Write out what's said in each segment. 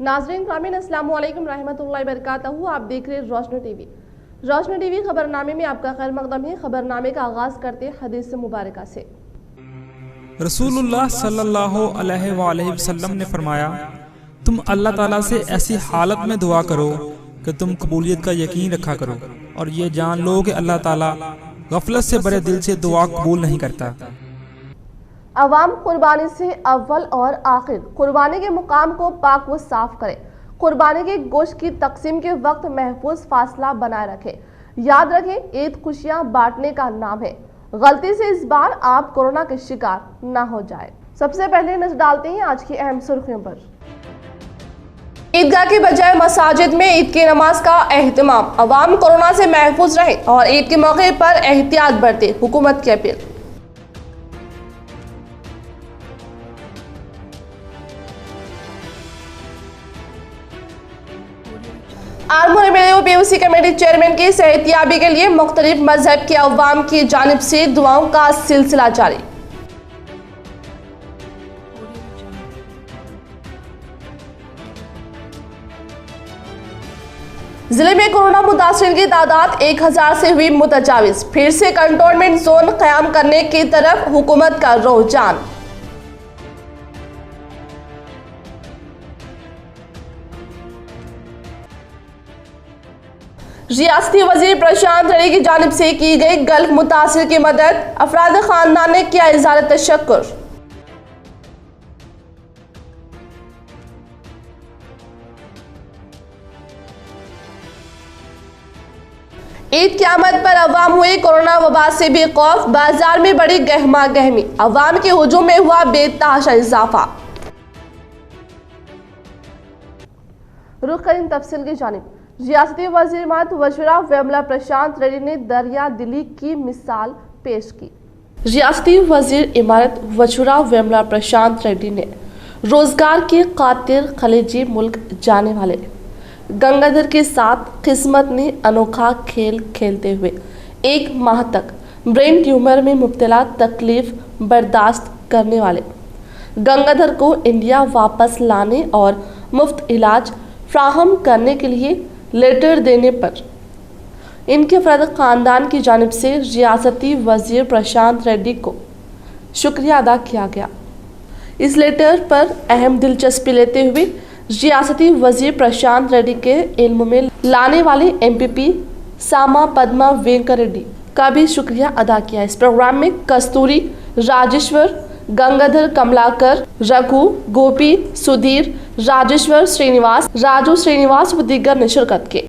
नाज़रीन ग्रामीण अस्सलाम वालेकुम रहमतुल्लाहि बरकातहू। आप देख रहे रोशनी टीवी। रोशनी टीवी खबरनामे में आपका खैर मकदम है। खबरनामे का आगाज करते हदीस मुबारका से। रसूलुल्लाह सल्लल्लाहु अलैहि वसल्लम ने फरमाया, तुम अल्लाह ताला से ऐसी हालत में दुआ करो कि तुम कबूलियत का यकीन रखा करो और ये जान लो कि अल्लाह ताला गफलत से भरे दिल से दुआ कबूल नहीं करता। अवाम कुर्बानी से अव्वल और आखिर कुर्बानी के मुकाम को पाक व साफ करें। कुर्बानी के गोश्त की तकसीम के वक्त महफूज फासला बनाए रखें। याद रखें, ईद खुशियां बांटने का नाम है। गलती से इस बार आप कोरोना के शिकार न हो जाए। सबसे पहले नजर डालते हैं आज की अहम सुर्खियों पर। ईदगाह के बजाय मसाजिद में ईद की नमाज का एहतमाम। अवाम कोरोना से महफूज रहे और ईद के मौके पर एहतियात बरते, हुकूमत की अपील। आरमूर में पीयूसी कमेटी चेयरमैन की सेहतियाबी के लिए मुख्तलिफ मजहब के अवाम की जानिब से दुआओं का सिलसिला जारी। जिले में कोरोना मुतासिरीन की तादाद 1000 से हुई मुतजाविज। फिर से कंटेनमेंट जोन कायम करने की तरफ हुकूमत का रुझान। रियासती वजीर प्रशांत रेड्डी की जानिब से की गई गल्फ मुतासिर की मदद। अफराद खानदान ने किया इज़हार तशक्कुर। ईद की आमद पर अवाम हुई कोरोना वबा से भी खौफ। बाजार में बड़ी गहमा गहमी। अवाम के हुजूम में हुआ बेतहाशा इजाफा। रुख करें तफसील की जानिब। रियासती वज़ीर इमारत वज़ीरा वेमला प्रशांत रेड्डी ने दरिया दिली की मिसाल पेश की। रियासती वज़ीर इमारत वज़ीरा वेमला प्रशांत रेड्डी ने रोजगार की खातिर खलीजी मुल्क जाने वाले गंगाधर के साथ किस्मत ने अनोखा खेल खेलते हुए 1 माह तक ब्रेन ट्यूमर में मुब्तला तकलीफ बर्दाश्त करने वाले गंगाधर को इंडिया वापस लाने और मुफ्त इलाज फ्राहम करने के लिए लेटर देने पर इनके अफराद खानदान की जानिब से रियासती वजीर प्रशांत रेड्डी को शुक्रिया अदा किया गया। इस लेटर पर अहम दिलचस्पी लेते हुए रियासती वजीर प्रशांत रेड्डी के इल्म में लाने वाले एमपीपी सामा पद्मा वेंकट रेड्डी का भी शुक्रिया अदा किया। इस प्रोग्राम में कस्तूरी, राजेश्वर, गंगाधर, कमलाकर, रघु, गोपी, सुधीर, राजेश्वर, श्रीनिवास, राजू श्रीनिवास व दीगर ने शिरकत की।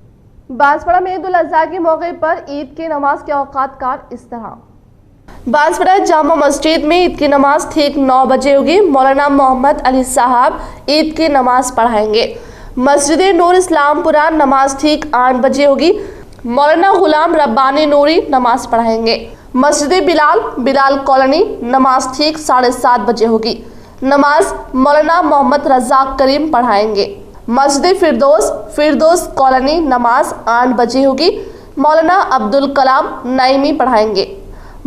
बांसवाड़ा में ईद उल अज़हा के मौके पर ईद की नमाज के औकात का इस तरह। बांसवाड़ा जामा मस्जिद में ईद की नमाज ठीक 9 बजे होगी। मौलाना मोहम्मद अली साहब ईद की नमाज पढ़ाएंगे। मस्जिद नूर इस्लामपुरा नमाज ठीक 8 बजे होगी। मौलाना गुलाम रब्बानी नूरी नमाज पढ़ाएंगे। मस्जिद बिलाल कॉलोनी नमाज ठीक 7:30 बजे होगी। नमाज मौलाना मोहम्मद रज़ाक करीम पढ़ाएंगे। मस्जिद फिरदौस कॉलोनी नमाज 8 बजे होगी। मौलाना अब्दुल कलाम नईमी पढ़ाएंगे।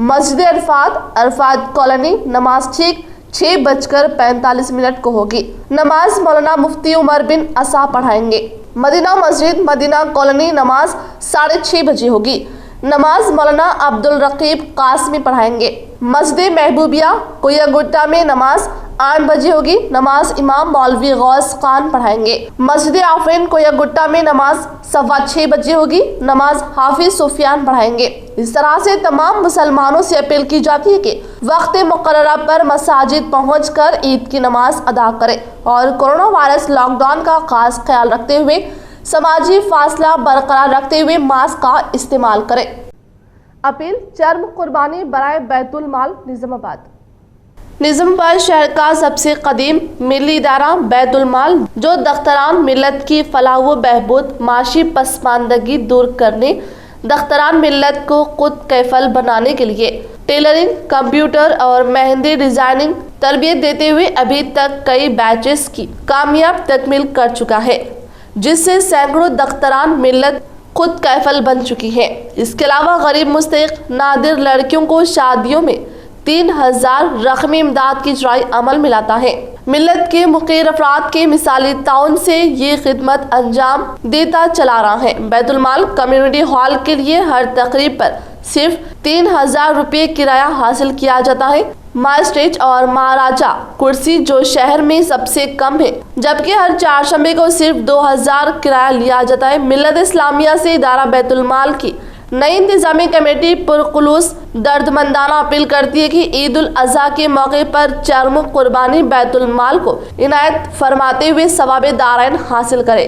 मस्जिद अरफात कॉलोनी नमाज ठीक 6:45 को होगी। नमाज मौलाना मुफ्ती उमर बिन असा पढ़ाएंगे। मदीना मस्जिद मदीना कॉलोनी नमाज 6:30 बजे होगी। नमाज मौलाना अब्दुल रकीब कासमी पढ़ाएंगे। मस्जिद महबूबिया कोयागुट्टा में नमाज 8 बजे होगी। नमाज इमाम मौलवी गौस खान पढ़ाएंगे। मस्जिद आफरीन कोयागुट्टा में नमाज 6:15 बजे होगी। नमाज हाफिज सुफियान पढ़ाएंगे। इस तरह से तमाम मुसलमानों से अपील की जाती है कि वक्त मुकर्ररा पर मसाजिद पहुंचकर ईद की नमाज अदा करें और कोरोना वायरस लॉकडाउन का खास ख्याल रखते हुए समाजी फासला बरकरार रखते हुए मास्क का इस्तेमाल करें। अपील चर्म कुर्बानी बराए बैतुल माल निज़ामाबाद शहर का सबसे कदीम मिली इदारा बैतुल माल जो दख्तरान मिल्लत की फलाह व बहबूद माशी पसमानदगी दूर करने दख्तरान मिल्लत को खुद कैफल बनाने के लिए टेलरिंग, कंप्यूटर और मेहंदी डिजाइनिंग तरबियत देते हुए अभी तक कई बैचेस की कामयाब तकमील कर चुका है, जिससे सैकड़ों दख्तरान मिल्लत खुद कैफल बन चुकी है। इसके अलावा गरीब मुस्तहिक नादिर लड़कियों को शादियों में 3000 रकमी इमदाद की इजराई अमल में लाता है। मिल्लत के मुकीर अफराद के मिसाली ताउन से ये खिदमत अंजाम देता चला रहा है। बैतुल माल कम्युनिटी हॉल के लिए हर तकरीब पर सिर्फ 3000 रुपये किराया हासिल किया जाता है। मास्टेज और महाराजा कुर्सी जो शहर में सबसे कम है, जबकि हर 4 शंबे को सिर्फ 2000 किराया लिया जाता है। मिल्लत इस्लामिया से इदारा बैतुल माल की नई इंतजामी कमेटी पुरखुलूस दर्दमंदाना अपील करती है कि ईद उल अजहा के मौके पर चरम कुर्बानी बैतुल माल को इनायत फरमाते हुए सवाबे दारैन हासिल करे।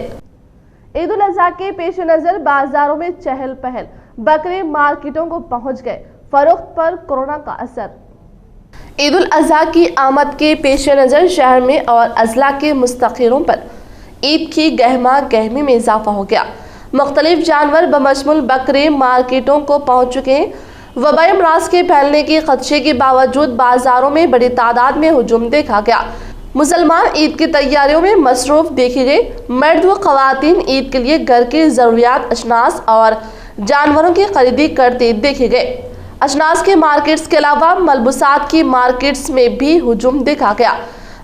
ईद उल अजहा के पेश नजर बाजारों में चहल पहल, बकरे मार्केटों को पहुंच गए, फरोख्त पर कोरोना का असर। ईद उल अजहा की आमद के पेश नजर शहर में और अजला के मुस्तखिरों पर ईद की गहमा गहमी में इजाफा हो गया। मुख्तलिफ जानवर बमशमुल बकरे मार्केटों को पहुंच चुके हैं। वबाई अमराज के फैलने के खदशे के बावजूद बाजारों में बड़ी तादाद में हुजूम देखा गया। मुसलमान ईद की तैयारियों में मसरूफ देखे गए। मर्द व खवातीन ईद के लिए घर की ज़रूरियात अशनास और जानवरों की खरीदी करते देखे गए। अशनास के मार्केट्स के अलावा मलबूसात की मार्केट्स में भी हुजूम देखा गया।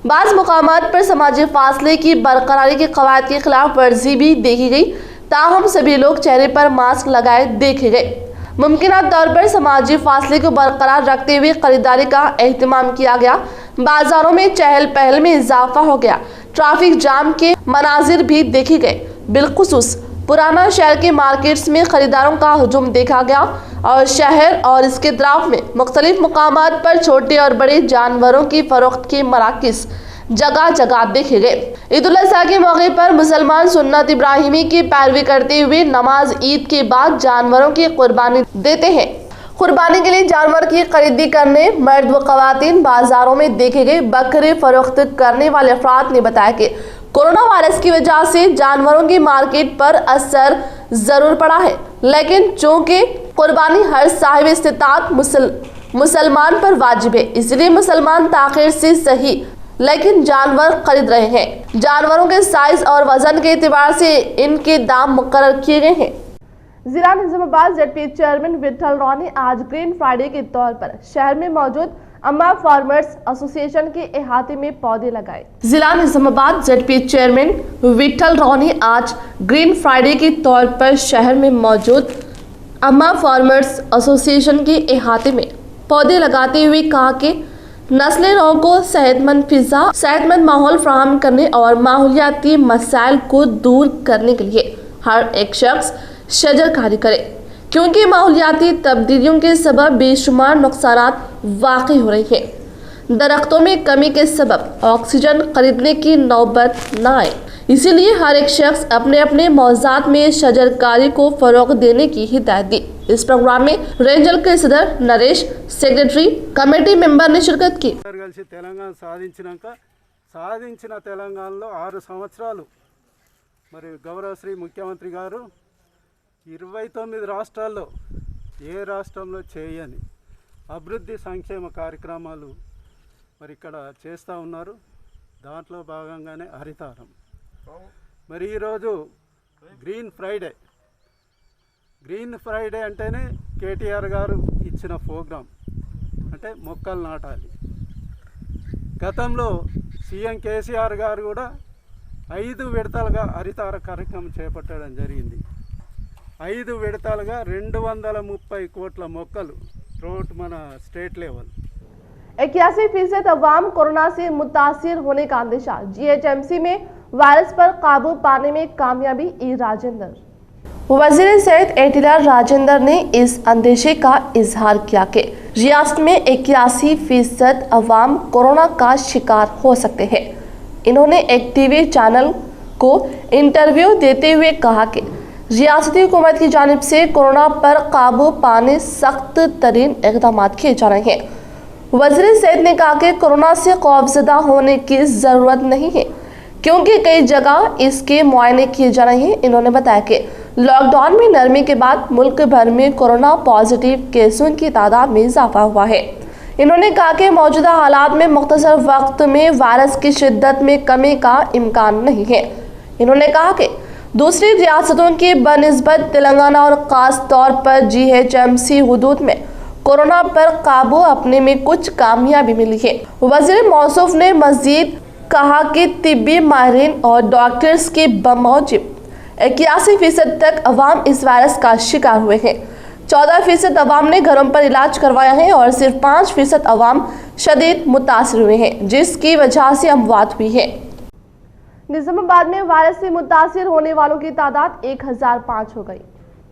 बाज़ मुकामात पर समाजी फासले की बरकरारी के कवायद के खिलाफ वर्जी भी देखी गई। ताहम सभी लोग चेहरे पर मास्क लगाए देखे गए। मुमकिना तौर पर समाजी फासले को बरकरार रखते हुए खरीदारी का एहतमाम किया गया। बाजारों में चहल पहल में इजाफा हो गया। ट्रैफिक जाम के मनाजिर भी देखे गए। बिलखुसूस पुराना शहर के मार्केट्स में खरीदारों का हुजूम देखा गया और शहर और इसके अतराफ में मुख्तलिफ मुकामात पर छोटे और बड़े जानवरों की फरोख्त के मराकिज़ जगह जगह देखे गए। ईद उल अजहा के मौके पर मुसलमान सुन्नत इब्राहिमी की पैरवी करते हुए नमाज ईद के बाद जानवरों की कुर्बानी देते हैं। कुर्बानी के लिए जानवर की खरीदी करने मर्द व खवातीन बाजारों में देखे गए। बकरे फरोख्त करने वाले अफराद ने बताया कि कोरोना वायरस की वजह से जानवरों की मार्केट पर असर जरूर पड़ा है, लेकिन चूंकि कुर्बानी हर साहिब इस्तिताअत मुसलमान पर वाजिब है, इसलिए मुसलमान ताखिर से सही लेकिन जानवर खरीद रहे हैं। जानवरों के साइज और वजन के एतबार से इनके दाम मुकर्रर किए गए हैं। जिला निजामाबाद ZP चेयरमैन विट्ठल रॉय ने आज ग्रीन फ्राइडे के तौर पर शहर में मौजूद अम्मा फार्मर्स एसोसिएशन के अहाते में पौधे लगाए। जिला निजामाबाद ZP चेयरमैन विट्ठल रॉय ने आज ग्रीन फ्राइडे के तौर पर शहर में मौजूद अम्मा फार्मर्स एसोसिएशन के अहाते में पौधे लगाते हुए कहा कि नस्ल नौ को सेहतमंद फिजा, सेहतमंद माहौल फराहम करने और माहौलियाती मसाइल को दूर करने के लिए हर एक शख्स शजरकारी करे, क्योंकि माहौलियाती तब्दीलियों के सबब बेशुमार नुकसानात वाक़ई हो रही हैं। दरख्तों में कमी के सबब ऑक्सीजन खरीदने की नौबत न आए, इसीलिए हर एक शख्स अपने अपने मौज़ात में शजरकारी को फ़रोग़ देने की हिदायत दी। इस प्रोग्राम में रेंजल के सदर नरेश, सेक्रेटरी, कमेटी मेंबर ने शिरकत की। తెలంగాణ సాధించిన తెలంగాణలో 6 సంవత్సరాలు మరి గౌరవ శ్రీ ముఖ్యమంత్రి గారు 29 రాష్ట్రాల్లో ఏ రాష్ట్రంలో చేయని అభివృద్ధి సంక్షేమ కార్యక్రమాలు మరి ఇక్కడ చేస్తూ ఉన్నారు. దాంట్లో భాగంగానే హరితారం. మరి ఈరోజు గ్రీన్ ఫ్రైడే అంటేనే కేటీఆర్ గారు ఇచ్చిన ప్రోగ్రాం అంటే మొక్కలు నాటాలి. గతంలో సీఎం కేసీఆర్ గారు కూడా 5 విడతలుగా హరితార కార్యక్రమం చేపట్టడం జరిగింది. 5 విడతలుగా 230 కోట్ల మొక్కలు త్రూఅవుట్ మన స్టేట్ లెవెల్. 81% अवाम कोरोना से मुतासिर होने का अंदेशा। GHMC में वायरस पर काबू पाने में कामयाबी। राजेंद्र वजीर सेहत एटिला राजेंद्र ने इस अंदेशे का इजहार किया कि रियासत में 81% अवाम कोरोना का शिकार हो सकते हैं। इन्होंने एक टीवी चैनल को इंटरव्यू देते हुए कहा कि रियासती हुकूमत की जानिब से कोरोना पर काबू पाने सख्त तरीन इक़दाम किए जा रहे हैं। वज़ीर सेहत ने कहा कि कोरोना से खौफज़दा होने की ज़रूरत नहीं है, क्योंकि कई जगह इसके मुआयने किए जा रहे हैं। इन्होंने बताया कि लॉकडाउन में नरमी के बाद मुल्क भर में कोरोना पॉजिटिव केसों की तादाद में इजाफा हुआ है। इन्होंने कहा कि मौजूदा हालात में मुख्तसर वक्त में वायरस की शिद्दत में कमी का इम्कान नहीं है। इन्होंने कहा कि दूसरी रियासतों के बनिस्बत तेलंगाना और ख़ास तौर पर GHMC हुदूद में कोरोना पर काबू अपने में कुछ कामयाबी मिली है। वजीर मौसूफ ने मजीद कहा कि तिब्बी माहिरीन और डॉक्टर्स के बमौजिब 81% तक अवाम इस वायरस का शिकार हुए हैं। 14% अवाम ने घरों पर इलाज करवाया है और सिर्फ 5% अवाम शदीद मुतासिर हुए हैं, जिसकी वजह से अमवात हुई है। निजामाबाद में वायरस से मुतासिर होने वालों की तादाद 1005 हो गई।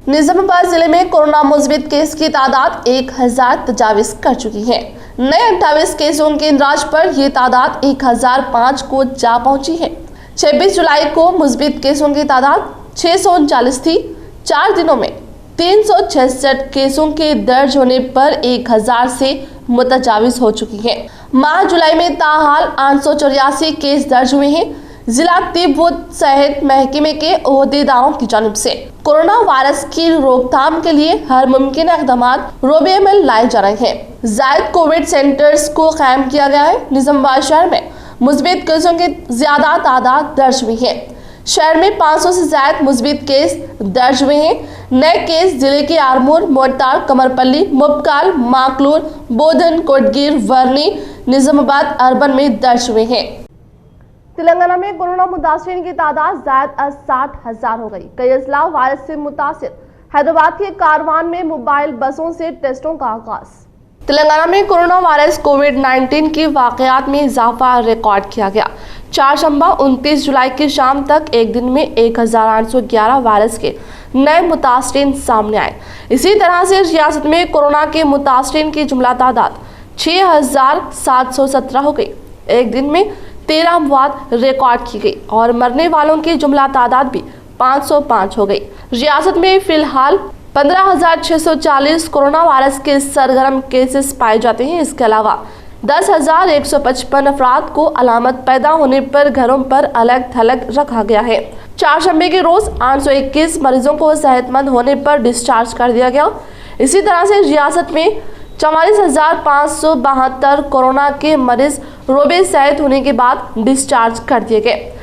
निजामाबाद जिले में कोरोना मुस्बित केस की तादाद 1000 तजाविज कर चुकी है। नए 28 केसों के इंदराज पर यह तादाद 1005 को जा पहुंची है। 26 जुलाई को मुस्बित केसों की तादाद 639 थी। 4 दिनों में 366 केसों के दर्ज होने पर 1000 से मुतजाविज हो चुकी है। माह जुलाई में ताहाल 884 केस दर्ज हुए हैं। जिला तिब्ब सेहत महकमे के ओहदेदारों की जानिब से कोरोना वायरस की रोकथाम के लिए हर मुमकिन इक़दाम रोबे अमल लाए जा रहे हैं। जायद कोविड सेंटर्स को कायम किया गया है। निजामाबाद शहर में मुस्बित केसों की ज्यादा तादाद दर्ज हुई है। शहर में 500 से ज्यादा मुस्बित केस दर्ज हुए हैं। नए केस जिले के आरमूर, मोरतार, कमरपल्ली, मुबकाल, माकलूर, बोधन, कोटगीर, वर्नी, निजामाबाद अर्बन में दर्ज हुए हैं। तेलंगाना में कोरोना मुतासिरीन की तादाद ज़ायद 60,000 हो गई। कई अजला वायरस से मुतासिर। हैदराबाद के कारवान में मोबाइल बसों से टेस्टों का आगाज। तेलंगाना में कोरोना वायरस कोविड-19 के वाकयात में इजाफा रिकॉर्ड किया गया। 29 जुलाई की शाम तक एक दिन में 1811 वायरस के नए मुतासिरीन सामने आए। इसी तरह से रियासत में कोरोना के मुतासिरीन की जुमला तादाद 6717 हो गई। एक दिन में 13 अमवात रिकॉर्ड की गई और मरने वालों की जुमला तादाद भी 505 हो गई। रियासत में फिलहाल 15,640 कोरोना वायरस के सरगर्म केसेस पाए जाते हैं। इसके अलावा 10,155 अफराद को अलामत पैदा होने पर घरों पर अलग थलग रखा गया है। 4 शंबे के रोज 821 मरीजों को सेहतमंद होने पर डिस्चार्ज कर दिया गया। इसी तरह से रियासत में 44,572 कोरोना के मरीज रोबे सेहत होने के बाद डिस्चार्ज कर दिए गए।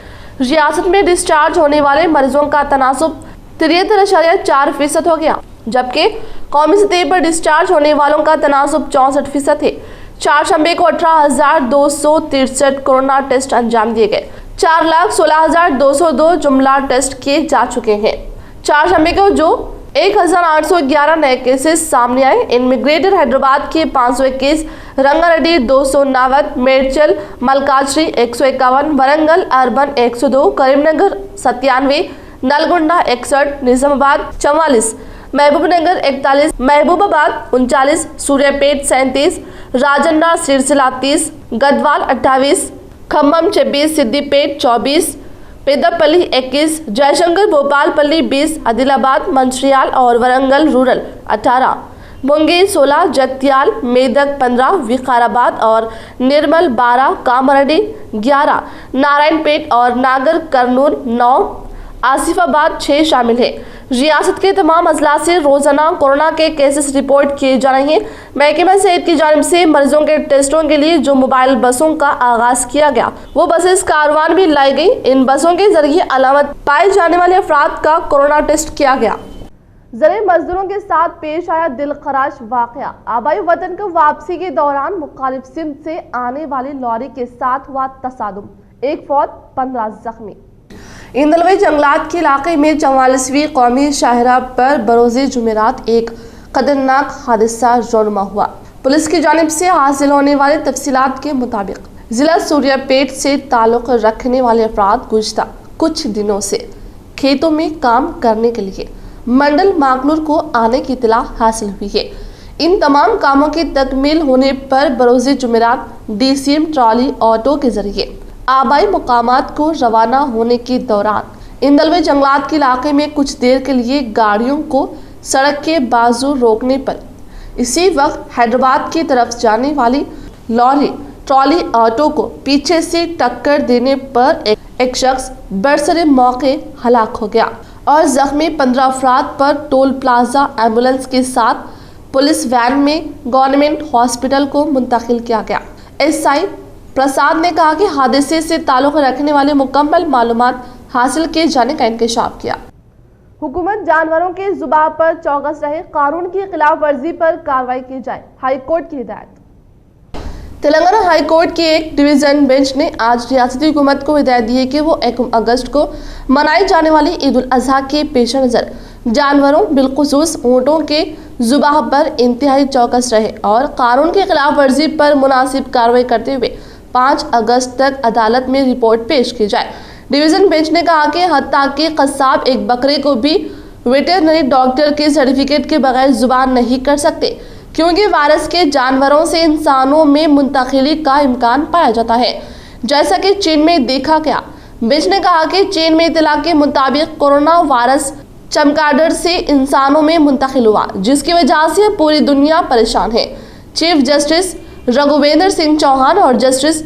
रियासत में डिस्चार्ज होने वाले मरीजों का तनासुब 73.4% हो गया, जबकि कौमी सतह पर डिस्चार्ज होने वालों का तनासुब 64% है। 4 शंबे को 18,263 कोरोना टेस्ट अंजाम दिए गए। 4,16,202 जुमला टेस्ट किए जा चुके हैं। 4 शंबे को जो 1,811 नए केसेस सामने आए। इनमें ग्रेटर हैदराबाद के 521, रंगारेड्डी 290, मेडचल मलकाजगिरी 151, वरंगल अर्बन 102, करीमनगर 97, नलगोंडा 61, निजामाबाद 44, महबूबनगर 41, महबूबाबाद 39, सूर्यापेट 37, राजन्ना सिरसिला 30, गढ़वाल 28, खम्मम 26, सिद्दीपेट 24, पेदपल्ली 21, जयशंकर भोपालपल्ली 20, आदिलाबाद मंचिर्याल और वरंगल रूरल 18, मुंगेर 16, जगतियाल मेदक 15, विकाराबाद और निर्मल 12, कामारेड्डी 11, नारायणपेट और नागर कर्नूल 9, आसिफाबाद 6 शामिल है। रियासत के तमाम अजला से रोजाना कोरोना के केसेस रिपोर्ट किए जा रहे हैं। महकमा सेहत की जानिब से मरीजों के टेस्टों के लिए जो मोबाइल बसों का आगाज किया गया, वो बसेस कारवान भी लाई गई। इन बसों के जरिए अलामत पाए जाने वाले अफराद का कोरोना टेस्ट किया गया। ज़राए मजदूरों के साथ पेश आया दिलखराश वाकया। आबाई वतन को वापसी के दौरान मुखालिफ सिमत से आने वाली लॉरी के साथ हुआ तसादुम, 1 फौत 15 जख्मी। इंदलवी जंगलात के इलाके में 44वीं कौमी शाहरा पर बरोज़े जुमेरात एक खतरनाक हादसा रौनमा हुआ। पुलिस की जानिब से हासिल होने वाली तफसीलात के मुताबिक जिला सूर्यापेट से ताल्लुक़ रखने वाले अफराद गुज़िश्ता कुछ दिनों से खेतों में काम करने के लिए मंडल माकलूर को आने की इत्तला हासिल हुई है। इन तमाम कामों की तकमील होने पर बरोज़े जुमेरात DCM ट्रॉली ऑटो के जरिए आबाई मुकामात को रवाना होने के दौरान इंदलवी जंगलात के इलाके में कुछ देर के लिए गाड़ियों को सड़क के बाजू रोकने पर इसी वक्त हैदराबाद की तरफ जाने वाली लॉरी ट्रॉली ऑटो को पीछे से टक्कर देने पर एक शख्स बरसरे मौके हलाक हो गया और जख्मी 15 अफराद पर टोल प्लाजा एम्बुलेंस के साथ पुलिस वैन में गवर्नमेंट हॉस्पिटल को मुंतकिल किया गया। SI प्रसाद ने कहा कि हादसे से ताल्लुक़ रखने वाले मुकम्मल मालूमात हासिल किए जाने का इंकशाफ किया। हुकूमत जानवरों के जुबान पर चौकस रहे, कानून की खिलाफ वर्जी पर कार्रवाई की जाए, हाई कोर्ट की हिदायत। तेलंगाना हाई कोर्ट की एक डिवीजन बेंच ने आज रियासती हुकूमत को हिदायत दी है कि वो 1 अगस्त को मनाई जाने वाली ईद उल अजहा के पेश नज़र जानवरों बिलखुसूस ऊँटों के जुबान पर इंतहाई चौकस रहे और कानून की खिलाफ वर्जी पर मुनासिब कार्रवाई करते हुए 5 अगस्त तक अदालत में रिपोर्ट पेश की जाए। डिवीजन बेंच ने कहा कि हत्ता के कस्साब एक बकरे को भी वेटरनरी डॉक्टर के सर्टिफिकेट के बगैर जुबान नहीं कर सकते, क्योंकि वायरस के जानवरों से इंसानों में मुंतकिली का इम्कान पाया जाता है, जैसा कि चीन में देखा गया। बेंच ने कहा कि चीन में इत्तला के मुताबिक कोरोना वायरस चमगादड़ से इंसानों में मुंतकिल हुआ, जिसकी वजह से पूरी दुनिया परेशान है। चीफ जस्टिस रघुवेंद्र सिंह चौहान और जस्टिस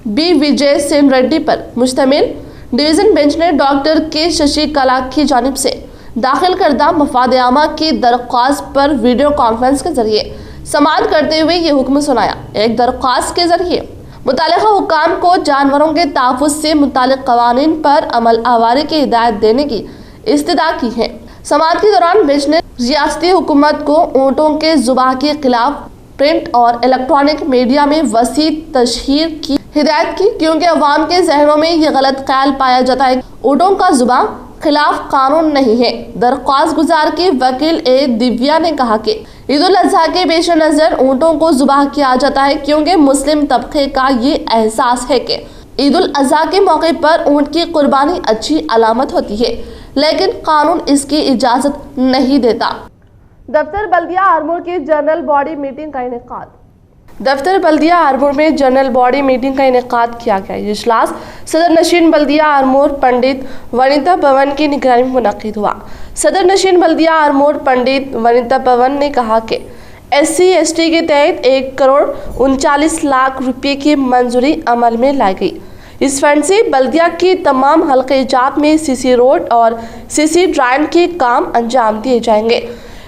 बी विजय सेन रेड्डी पर मुश्तमिल डिवीजन बेंच ने डॉक्टर के शशिकला की जानिब से दाखिल करदा मफाद आमा की दरख्वास्त पर वीडियो कॉन्फ्रेंस के जरिए समाअत करते हुए ये हुक्म सुनाया। एक दरख्वास्त के जरिए मुतालिका हुक्काम को जानवरों के तहफ़्फ़ुज़ से मुतालिक क़वानीन पर अमल आवारी की हिदायत देने की इस्तदा की है। समाअत के दौरान बेंच ने रियासती हुकूमत को ऊँटों के जुबान के खिलाफ प्रिंट और इलेक्ट्रॉनिक मीडिया में वसी तशहीर की हिदायत की, क्योंकि अवाम के जहनों में ये गलत ख्याल पाया जाता है ऊँटों का जुबान खिलाफ कानून नहीं है। दरख्वास्त गुजार के वकील ए दिव्या ने कहा कि ईद उल अजहा के पेश नज़र ऊँटों को जुबाह किया जाता है, क्योंकि मुस्लिम तबके का ये एहसास है कि ईद उल अजहा के मौके पर ऊँट की कुर्बानी अच्छी अलामत होती है, लेकिन कानून इसकी इजाज़त नहीं देता। दफ्तर बल्दिया आरमूर की जनरल बॉडी मीटिंग का इनेकाद। दफ्तर बल्दिया आरमूर में जनरल बॉडी मीटिंग का इनेकाद किया गया। ये इजलास सदर नशीन बल्दिया आरमूर पंडित वनिता भवन की निगरानी में मुनक्किद हुआ। सदर नशीन बल्दिया आरमूर पंडित वनिता भवन ने कहा कि SC/ST के तहत 1,39,00,000 रुपये की मंजूरी अमल में लाई गई। इस फंड से बल्दिया की तमाम हल्के जात में CC रोड और CC ड्राइन के काम अंजाम दिए जाएंगे।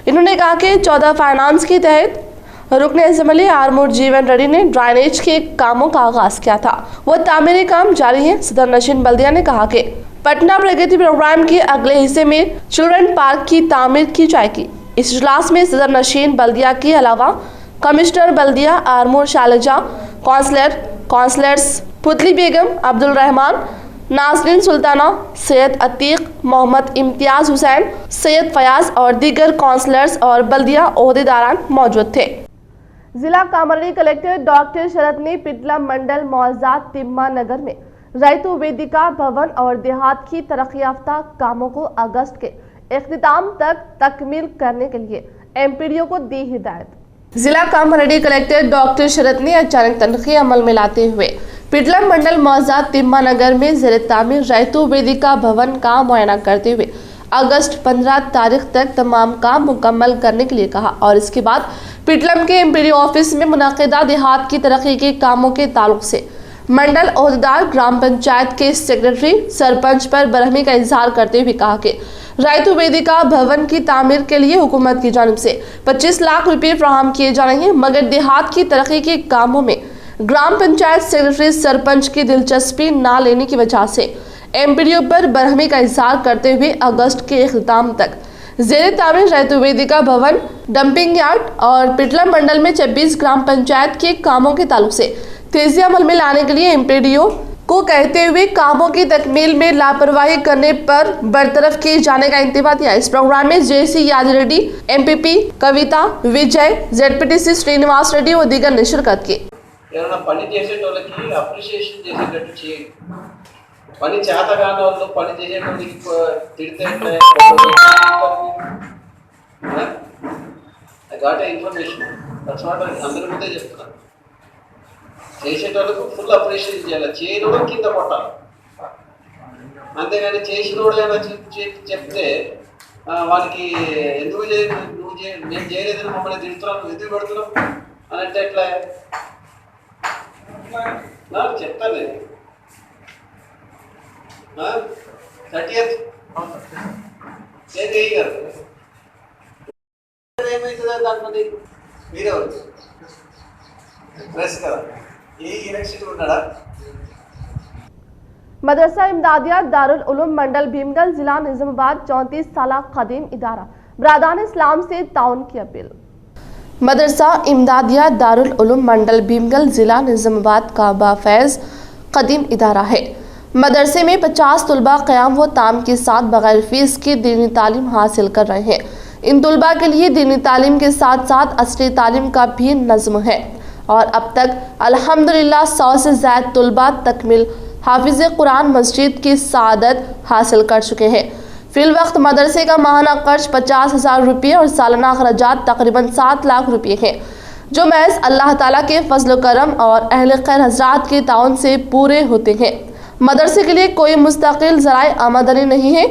इन्होंने कहा कि 14 फाइनेंस के तहत रुकन असम्बली आरमूर जीवन रेड्डी ने ड्राइनेज के कामों का आगाज किया था, वो तामीरी काम जारी है। सदर नशीन बल्दिया ने कहा कि पटना प्रगति प्रोग्राम के अगले हिस्से में चिल्ड्रन पार्क की तामीर की जाएगी। इस इजलास में सदर नशीन बल्दिया के अलावा कमिश्नर बल्दिया आरमूर शालिजा, काउंसलर्स पुतली बेगम, अब्दुल रहमान, नाजरीन सुल्ताना, सैयद अतीक, मोहम्मद इम्तियाज हुसैन, सैयद फयाज और दीगर काउंसलर्स और बल्दिया ओहदेदारान मौजूद थे। जिला कामरनी कलेक्टर डॉक्टर शरद ने पिटला मंडल मौजाद तिम्मा नगर में रैतु वेदिका भवन और देहात की तरक्की याफ्ता कामों को अगस्त के इख्तिताम तक तकमील करने के लिए MPDO को दी हिदायत। जिला कामरनी कलेक्टर डॉक्टर शरद ने अचानक तनख्वाही अमल में लाते हुए पिटला मंडल मौजाद तिम्मा नगर में ज़ेर तामीर रैतु वेदिका भवन का मुआयना करते हुए अगस्त 15 तारीख तक तमाम काम मुकम्मल करने के लिए कहा और इसके बाद पिटलम के MPDO ऑफिस में मुनक़िदा देहात की तरक्की के कामों के ताल्लुक से मंडल ओहदेदार, ग्राम पंचायत के सेक्रेटरी, सरपंच पर बरहमी का इजहार करते हुए कहा कि रैतु वेदिका भवन की तामीर के लिए हुकूमत की जानिब से 25 लाख रुपये फराहम किए जा रहे हैं, मगर देहात की तरक्की के कामों में ग्राम पंचायत सेक्रेटरी, सरपंच की दिलचस्पी ना लेने की वजह से MPDO पर बरहमी का इजहार करते हुए अगस्त के इख्तिताम तक ज़ेर तामीर रैतु वेदिका भवन, डंपिंग यार्ड और पिटला मंडल में 26 ग्राम पंचायत के कामों के ताल्लुक से तेजी अमल में लाने के लिए MPDO को कहते हुए कामों की तकमील में लापरवाही करने पर बरतरफ किए जाने का इंतबा दिया। इस प्रोग्राम में JC यादव, MPP कविता, विजय, ZPTC श्रीनिवास रेड्डी और दीगर ने शिरकत की। పని చేతగాని వాళ్ళు పని చేసేటోళ్ళకి తిడితే I got information that's what అందరి ముందే చెప్తున్నాను. చేసేటోళ్ళకు ఫుల్ అప్రిషియేషన్ చేయాలి, చేయడం కింద కొట్టాలి. అంతేగాని చేసినోడు ఏమైనా చెప్తే వానికి ఎందుకు మేము చేయలేదని మమ్మల్ని తిడుతున్నాం, ఎందుకు పెడుతున్నాం అని అంటే ఎట్లా నాకు చెప్తాను. 30th ఏమవుతుందా దాంట్లో మీరెవరు ప్రెస్ కదా, ఏ ఎలక్షన్ ఉన్నాడా? मदरसा इमदादिया दारुल उलूम मंडल भीमगल जिला निजामाबाद 34 साल कदीम इदारा बरादान इस्लाम से ताउन की अपील। मदरसा इमदादिया दारुल उलूम मंडल भीमगल जिला निजामाबाद का बाफैज़ कदीम इदारा है। मदरसे में 50 तलबा क़याम व ताम के साथ बगैर फीस की दीनी तालीम हासिल कर रहे हैं। इन तलबा के लिए दीनी तालीम के साथ साथ असली तालीम का भी नज़्म है और अब तक अल्हम्दुलिल्लाह 100 से ज़्यादा तलबा तकमील हाफिज़ कुरान मस्जिद की सादत हासिल कर चुके हैं। फिल वक्त मदरसे का माहाना खर्च 50,000 रुपये और सालाना अखराजात तकरीबन 7 लाख रुपये हैं, जो महज अल्लाह ताला के फजल करम और अहले खैर हजरात के ताउन से पूरे होते हैं। मदरसे के लिए कोई मुस्तकिल ज़राए आमदनी नहीं है।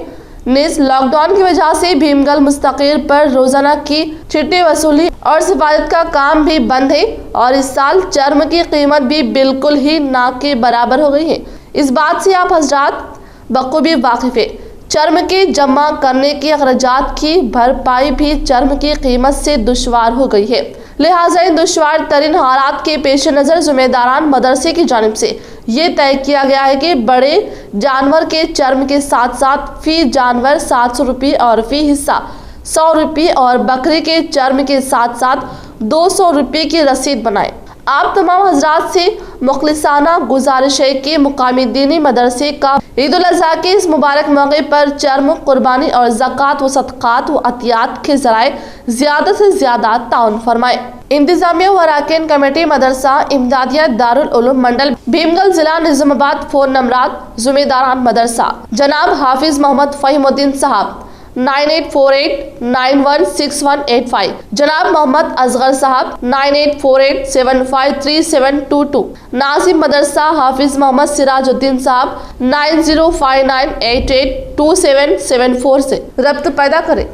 निज लॉकडाउन की वजह से भीमगल मुस्तकिल पर रोजाना की चिट्ठी वसूली और सिफारत का काम भी बंद है और इस साल चर्म की कीमत भी बिल्कुल ही ना के बराबर हो गई है। इस बात से आप हजरात बखूबी वाकिफ है। चर्म के जमा करने के अखराजात की भरपाई भी चर्म की कीमत से दुश्वार हो गई है। लिहाजा इन दुश्वार तरीन हालात के पेश नज़र जिम्मेदारान मदरसे की जानिब से ये तय किया गया है कि बड़े जानवर के चर्म के साथ साथ फी जानवर 700 रुपये और फी हिस्सा 100 रुपये और बकरी के चर्म के साथ साथ 200 रुपये की रसीद बनाएं। आप तमाम हजरात से मुखलिसाना गुजारिश है कि मुकामी दीनी मदरसे का ईद उल अज़हा के इस मुबारक मौके पर चर्म, कुर्बानी और ज़कात व सदक़ात व अतियात के ज़राए ज़्यादा से ज़्यादा ताउन फरमाए। इंतजामिया व अरकान कमेटी मदरसा इमदादिया दारुल उलूम मंडल भीमगल जिला निजामाबाद। फ़ोन नंबरात ज़िम्मेदारान मदरसा जनाब हाफिज़ मोहम्मद फ़हीमुद्दीन साहब 9848916185, जनाब मोहम्मद असगर साहब 9848753722, नासिब मदरसा हाफिज मोहम्मद सिराजुद्दीन साहब 9059882774 से रब्त पैदा करें।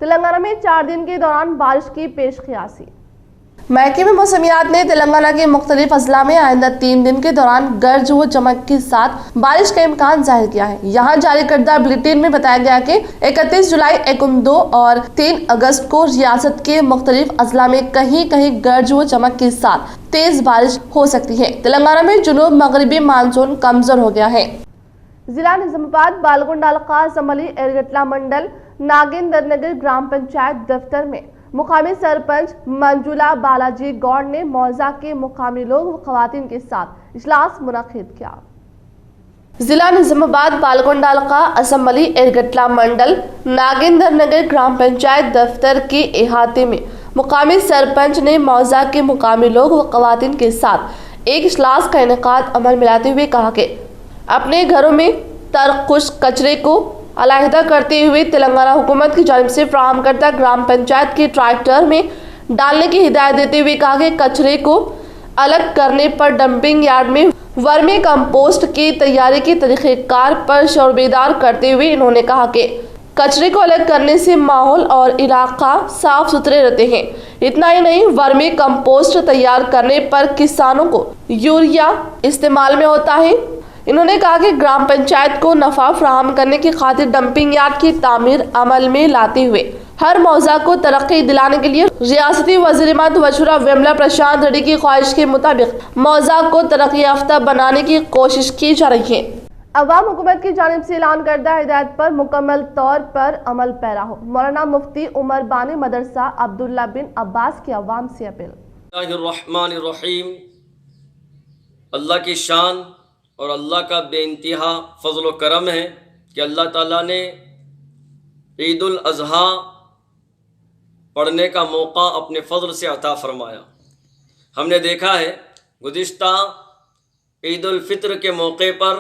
तेलंगाना में 4 दिन के दौरान बारिश की पेश क़ियासी। महकमे मौसमियात ने तेलंगाना के मुख्तलिफ अजला में आइंदा 3 दिन के दौरान गरज व चमक के साथ बारिश का इम्कान जाहिर किया है। यहाँ जारी करदा बुलेटिन में बताया गया कि 31 जुलाई, 2 और 3 अगस्त को रियासत के मुख्तलिफ अजला में कहीं कहीं गरज व चमक के साथ तेज बारिश हो सकती है। तेलंगाना में जुनूब मगरबी मानसून कमजोर हो गया है। जिला निजामाबाद बालगुंड हल्का असम्बली एरगटला मंडल नागेंद्र नगर ग्राम पंचायत दफ्तर में मुकामी सरपंच मंजुला बालाजी गौड़ ने मौजा के मुकामी लोग व खवातीन के साथ इजलास मुनक्किद किया। जिला निजामाबाद बालगुंड हल्का असम्बली एरगटला मंडल नागेंद्र नगर ग्राम पंचायत दफ्तर के इहाते में मुकामी सरपंच ने मौजा के मुकामी लोग व खवातीन के साथ एक इजलास का इनेकाद अमल में लाते हुए कहा कि अपने घरों में तरकुश कचरे को अलहदा करते हुए तेलंगाना हुकूमत की जानिब से फराहम करता ग्राम पंचायत के ट्रैक्टर में डालने की हिदायत देते हुए कहा कि कचरे को अलग करने पर डंपिंग यार्ड में वर्मी कंपोस्ट की तैयारी के तरीक़ेकार पर शोरबेदार करते हुए इन्होंने कहा कि कचरे को अलग करने से माहौल और इलाका साफ सुथरे रहते हैं। इतना ही नहीं, वर्मी कंपोस्ट तैयार करने पर किसानों को यूरिया इस्तेमाल में होता है। इन्होंने कहा कि ग्राम पंचायत को नफा फराहम करने की खातिर डंपिंग यार्ड की तामीर अमल में लाते हुए हर मौजा को तरक्की दिलाने के लिए रियासती वज़ीर वज़ीरा वेमला प्रशांत रेड्डी की ख्वाहिश के मुताबिक मौजा को तरक्की याफ्ता बनाने की कोशिश की जा रही है। अवाम हुकूमत की जानिब से ऐलान करदा हिदायत पर मुकम्मल तौर पर अमल पैरा हो। मौलाना मुफ्ती उमर बानी मदरसा अब्दुल्ला बिन अब्बास की अवाम से अपील। अल्लाह की शान और अल्लाह का बेइंतहा फ़ज़ल व करम है कि अल्लाह ताला ने ईद उल अज़हा पढ़ने का मौका अपने फ़ज़ल से अता फ़रमाया। हमने देखा है गुज़िश्ता ईद उल फ़ित्र के मौके पर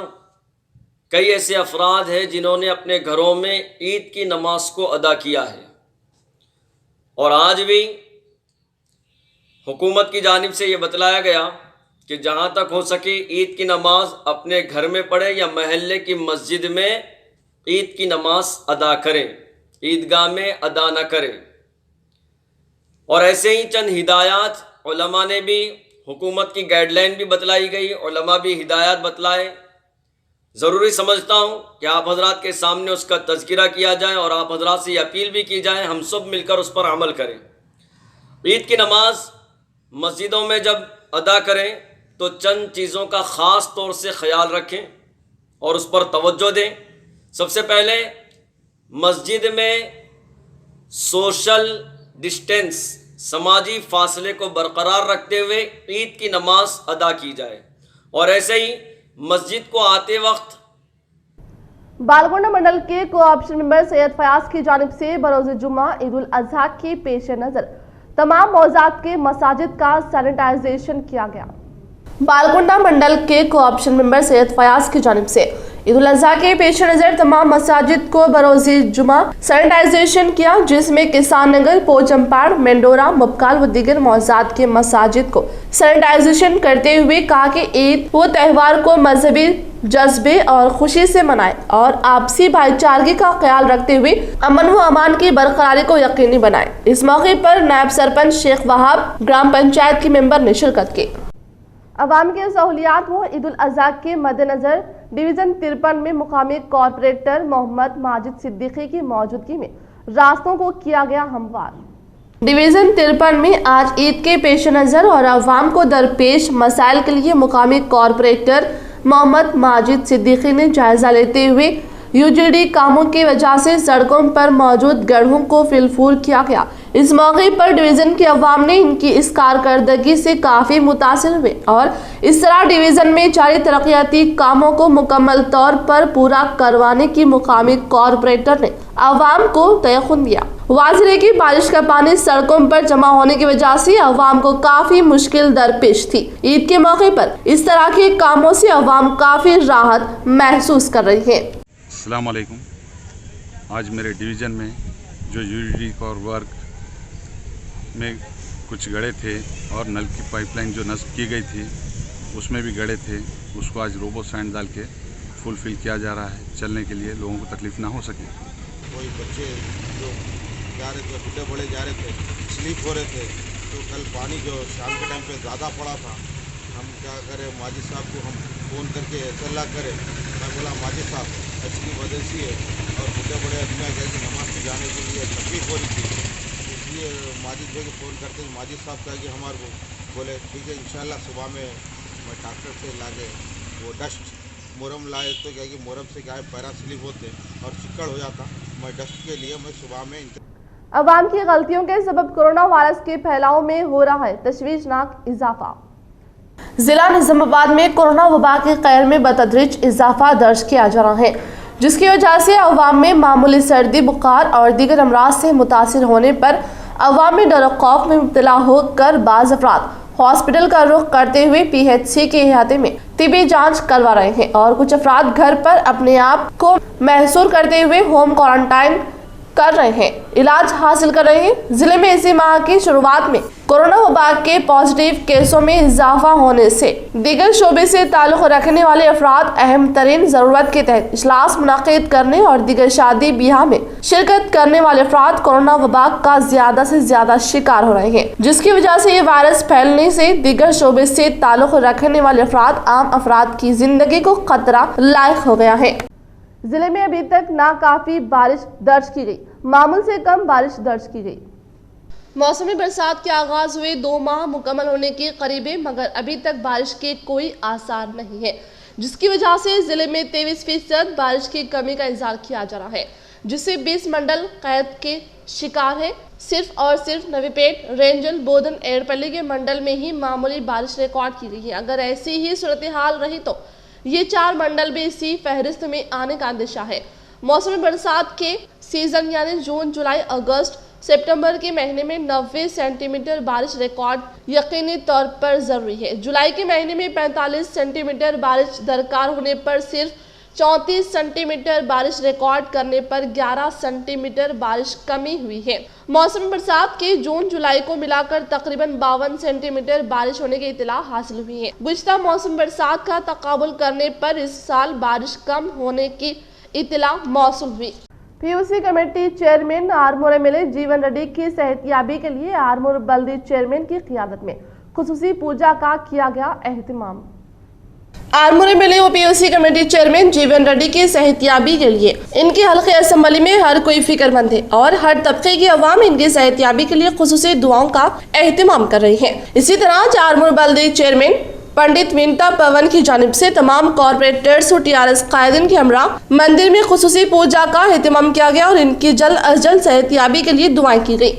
कई ऐसे अफराद हैं जिन्होंने अपने घरों में ईद की नमाज को अदा किया है और आज भी हुकूमत की जानिब से ये बतलाया गया कि जहाँ तक हो सके ईद की नमाज अपने घर में पढ़े या महल्ले की मस्जिद में ईद की नमाज अदा करें, ईदगाह में अदा न करें। और ऐसे ही चंद हिदायत उलमा ने भी, हुकूमत की गाइडलाइन भी बतलाई गई, उलमा भी हिदायत बतलाए। ज़रूरी समझता हूँ कि आप हजरात के सामने उसका तज़किरा किया जाए और आप हजरात से अपील भी की जाए, हम सब मिलकर उस पर अमल करें। ईद की नमाज मस्जिदों में जब अदा करें तो चंद चीज़ों का ख़ास तौर से ख्याल रखें और उस पर तवज्जो दें। सबसे पहले मस्जिद में सोशल डिस्टेंस, समाजी फासले को बरकरार रखते हुए ईद की नमाज अदा की जाए और ऐसे ही मस्जिद को आते वक्त बालगोंडा मंडल के कोऑप्शन मेंबर सैयद फयाज की जानिब से बरोज़ जुम्मा ईद उल अजहा के पेश नज़र तमाम मौज़ात के मसाजिद का सैनिटाइजेशन किया गया। बालगोंडा मंडल के कोऑप्शन मेंबर सैयद फयाज की जानिब से ईद उल अजहा के पेश नज़र तमाम मसाजिद को बरोज़ जुम्मा सैनिटाइजेशन किया, जिसमें किसान नगर, पोचमपाड़, मेंडोरा, मुबकाल व दीगर मौज़ात के मसाजिद को सैनिटाइजेशन करते हुए कहा कि ईद वो त्यौहार को मजहबी जज्बे और खुशी से मनाएं और आपसी भाईचारगी का ख्याल रखते हुए अमन व अमान की बरकरारी को यकीनी बनाएं। इस मौके पर नायब सरपंच शेख वहाब, ग्राम पंचायत के मेंबर ने शिरकत की। अवाम की सहूलियात व ईद उल अजहा के मद्देनजर डिवीजन 53 में मुकामी कॉरपोरेटर मोहम्मद माजिद सिद्दीकी की मौजूदगी में रास्तों को किया गया हमवार। डिवीजन 53 में आज ईद के पेश नज़र और अवाम को दरपेश मसाइल के लिए मुकामी कॉरपोरेटर मोहम्मद माजिद सिद्दीकी ने जायजा लेते हुए यूजीडी कामों की वजह से सड़कों पर मौजूद गड्ढों को फिलफूल किया गया। इस मौके पर डिवीजन के अवाम ने इनकी इस कारकर्दगी से काफ़ी मुतासिर हुए और इस तरह डिवीजन में जारी तरक्याती कामों को मुकम्मल तौर पर पूरा करवाने की मुकामी कॉरपोरेटर ने अवाम को तयखुन दिया। वाज़ेह है कि बारिश का पानी सड़कों पर जमा होने की वजह से अवाम को काफ़ी मुश्किल दरपेश थी। ईद के मौके पर इस तरह के कामों से अवाम काफ़ी राहत महसूस कर रही है। अस्सलाम वालेकुम। आज मेरे डिवीज़न में जो यूजीडी और वर्क में कुछ गड्ढे थे और नल की पाइपलाइन जो नस्ब की गई थी उसमें भी गड्ढे थे, उसको आज रोबो सैंड डाल के फुलफिल किया जा रहा है, चलने के लिए लोगों को तकलीफ़ ना हो सके। कोई बच्चे जो जा रहे थे, बुढ़े बड़े जा रहे थे, स्लीप हो रहे थे, तो कल पानी जो शाम के टाइम पे ज़्यादा पड़ा था, हम क्या करें, माजिद साहब को हम फ़ोन करके सलाह करें। मैं बोला माजिद साहब अच्छी वजह से है और बुढ़े बड़े आदमी गए कि नमाज में जाने के लिए तकलीफ हो रही थी, इसलिए माजिद भाई को फ़ोन करते माजिद साहब कहा कि हमारे को बोले ठीक है इंशाल्लाह सुबह में मैं डॉक्टर से ला के वो डस्ट मुरम लाए, तो क्या कि मुरम से क्या है पैरा स्लिप होते और चिक्कड़ हो जाता, मैं डस्ट के लिए मैं सुबह में। अवाम की गलतियों के सबब कोरोना वायरस के फैलाव में हो रहा है तशवीशनाक इजाफा। जिला निजामाबाद में कोरोना वबा के कहर में बतदरीज इजाफा दर्ज किया जा रहा है, जिसकी वजह से अवाम में मामूली सर्दी, बुखार और दीगर अमराज से मुतासिर होने पर अवाम में डर खौफ में मुब्तला होकर बाज़ अफराद हॉस्पिटल का रुख करते हुए PHC के इहाते में तिबी जांच करवा रहे हैं और कुछ अफराद घर पर अपने आप को महसूर करते हुए होम क्वारंटाइन कर रहे हैं, इलाज हासिल कर रहे हैं। जिले में इसी माह की शुरुआत में कोरोना वबा के पॉजिटिव केसों में इजाफा होने से दीगर शोबे से ताल्लुक़ रखने वाले अफराद अहम तरीन ज़रूरत के तहत इजलास मुनाकिद करने और दीगर शादी ब्याह में शिरकत करने वाले अफराद कोरोना वबा का ज्यादा से ज्यादा शिकार हो रहे हैं, जिसकी वजह से ये वायरस फैलने से दीगर शोबे से ताल्लुक़ रखने वाले अफराद आम अफराद की जिंदगी को खतरा लायक हो गया है। जिले में अभी तक नाकाफी बारिश दर्ज की गई, मामूल से कम बारिश दर्ज की गई। मौसमी बरसात के आगाज हुए 2 माह मुकम्मल होने के करीब है, मगर अभी तक बारिश के कोई आसार नहीं है, जिसकी वजह से जिले में 23% बारिश की कमी का इंतजार किया जा रहा है, जिससे 20 मंडल कैद के शिकार है। सिर्फ और सिर्फ नवीपेट, रेंजल, बोधन, एड़पल्ली के मंडल में ही मामूली बारिश रिकॉर्ड की गई है। अगर ऐसी ही सूरत हाल रही तो ये 4 मंडल भी इसी फहरिस्त में आने का अंदेशा है। मौसमी बरसात के सीजन यानी जून, जुलाई, अगस्त, सितंबर के महीने में 90 सेंटीमीटर बारिश रिकॉर्ड यकीनी तौर पर जरूरी है। जुलाई के महीने में 45 सेंटीमीटर बारिश दरकार होने पर सिर्फ 34 सेंटीमीटर बारिश रिकॉर्ड करने पर 11 सेंटीमीटर बारिश कमी हुई है। मौसमी बरसात के जून, जुलाई को मिलाकर तकरीबन 52 सेंटीमीटर बारिश होने की इत्तला हासिल हुई है। गुज़िश्ता मौसम बरसात का तकाबुल करने पर इस साल बारिश कम होने की इत्तला मौसूल हुई। PUC committee chairman Armoor MLA जीवन रेड्डी की सेहतियाबी के लिए आरमूर बल्दी चेयरमैन की क़ियादत में खुसूसी पूजा का किया गया एहतिमाम। आरमूर MLA व PUC कमेटी चेयरमैन जीवन रेड्डी की सेहतियाबी के लिए इनकी हल्के असम्बली में हर कोई फिक्रमंद है और हर तबके की अवाम इनकी सेहतियाबी के लिए खुसूसी दुआओं का एहतिमाम कर रही है। इसी तरह आरमूर बल्दी चेयरमैन पंडित विंटा पवन की जानिब से तमाम कॉर्पोरेटर्स और टीआरएस कायदीन के हमरा मंदिर में खुसूसी पूजा का एहतमाम किया गया और इनकी जल्द अज जल्द सेहतियाबी के लिए दुआएं की गई।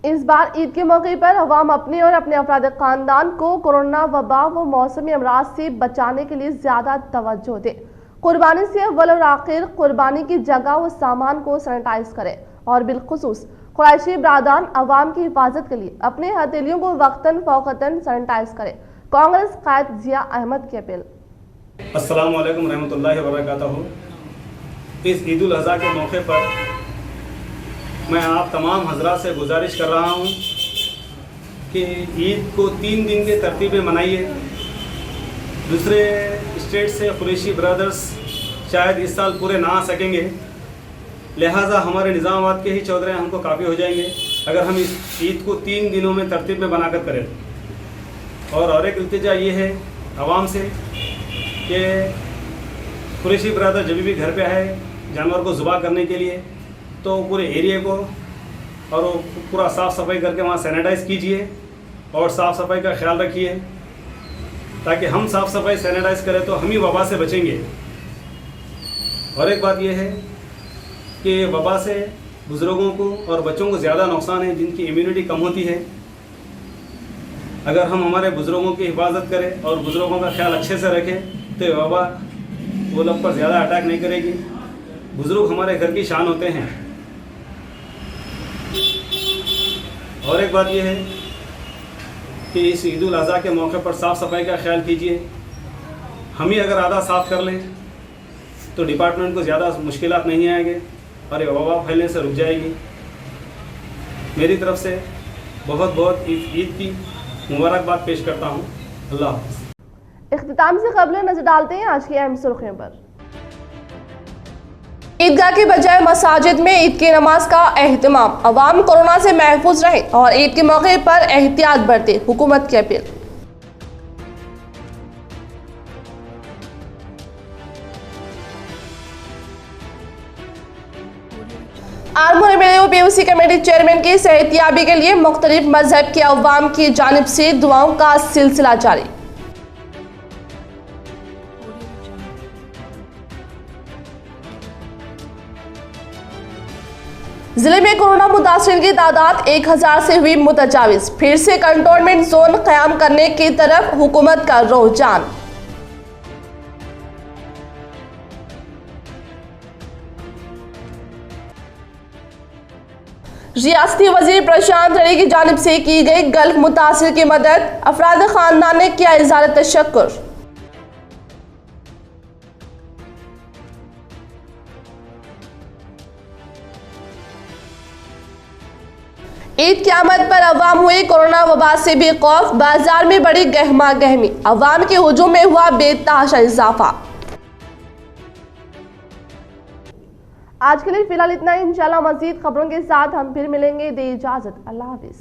इस बार ईद के मौके पर अवाम अपने और अपने अफराद खानदान को कोरोना वबा व मौसमी अमराज से बचाने के लिए ज्यादा तवज्जो दे। कुर्बानी से अव्वल और आखिर कुर्बानी की जगह व सामान को सैनिटाइज करें और बिलखुसूस क़ुरैशी ब्रादरान अवाम की हिफाजत के लिए अपने हथेलियों को वक्तन फ़ौक़तन सैनिटाइज करें। कांग्रेस कायद जिया अहमद की अपील। अस्सलाम वालेकुम रहमतुल्लाहि व बरकातहू। इस ईद उल अज़हा के मौके पर मैं आप तमाम हज़रात से गुजारिश कर रहा हूँ कि ईद को 3 दिन के तरतीब में मनाइए। दूसरे स्टेट से क़ुरैशी ब्रदर्स शायद इस साल पूरे ना आ सकेंगे, लिहाजा हमारे निज़ामाबाद के ही चौधरी हमको काफ़ी हो जाएंगे अगर हम इस ईद को 3 दिनों में तरतीब में बनाकर करें। और एक इल्तिजा ये है आवाम से कि क़ुरैशी ब्रदर जब भी घर पे आए जानवर को ज़ुबा करने के लिए तो पूरे एरिया को और पूरा साफ़ सफाई करके वहाँ सैनिटाइज़ कीजिए और साफ़ सफाई का ख्याल रखिए, ताकि हम साफ़ सफाई सैनिटाइज़ करें तो हम ही वबा से बचेंगे। और एक बात यह है कि वबा से बुज़ुर्गों को और बच्चों को ज़्यादा नुकसान है जिनकी इम्यूनिटी कम होती है। अगर हम हमारे बुज़ुर्गों की हिफाजत करें और बुज़ुर्गों का ख्याल अच्छे से रखें तो वबा वो लोग पर ज़्यादा अटैक नहीं करेगी। बुज़ुर्ग हमारे घर की शान होते हैं। और एक बात यह है कि इस ईद उल अज़हा के मौके पर साफ़ सफाई का ख्याल कीजिए। हम ही अगर आधा साफ़ कर लें तो डिपार्टमेंट को ज़्यादा मुश्किलात नहीं आएंगे और ये वबा फैलने से रुक जाएगी। मेरी तरफ से बहुत बहुत ईद की मुबारकबाद पेश करता हूँ। अल्लाह हाफ़िज़। इख्तिताम से क़ब्ल नजर डालते हैं आज की अहम सुर्खियों पर। ईदगाह के बजाय मसाजिद में ईद की नमाज का एहतमाम, अवाम कोरोना से महफूज रहे और ईद के मौके पर एहतियात बरते, हुकूमत की appeal. Armoor MLA PUC committee chairman की सेहतियाबी के लिए मुख्तलिफ मजहब के अवाम की जानिब से दुआओं का सिलसिला जारी। जिले में कोरोना मुतासिरीन की तादाद 1000 से हुई मुतजाविज, फिर से कंटोनमेंट जोन कायम करने की तरफ हुकूमत का रुझान। रियासती वजीर प्रशांत रेड्डी की जानिब से की गई गल्फ मुतासिर की मदद, अफराद खानदान ने किया इज़हार तशक्कुर। ईद की आमद पर अवाम हुई कोरोना वबा से भी खौफ, बाजार में बड़ी गहमा गहमी, अवाम के हुजूम में हुआ बेतहाशा इजाफा। आज के लिए फिलहाल इतना ही। इंशाल्लाह मजीद खबरों के साथ हम फिर मिलेंगे। दे इजाजत। अल्लाह हाफिज।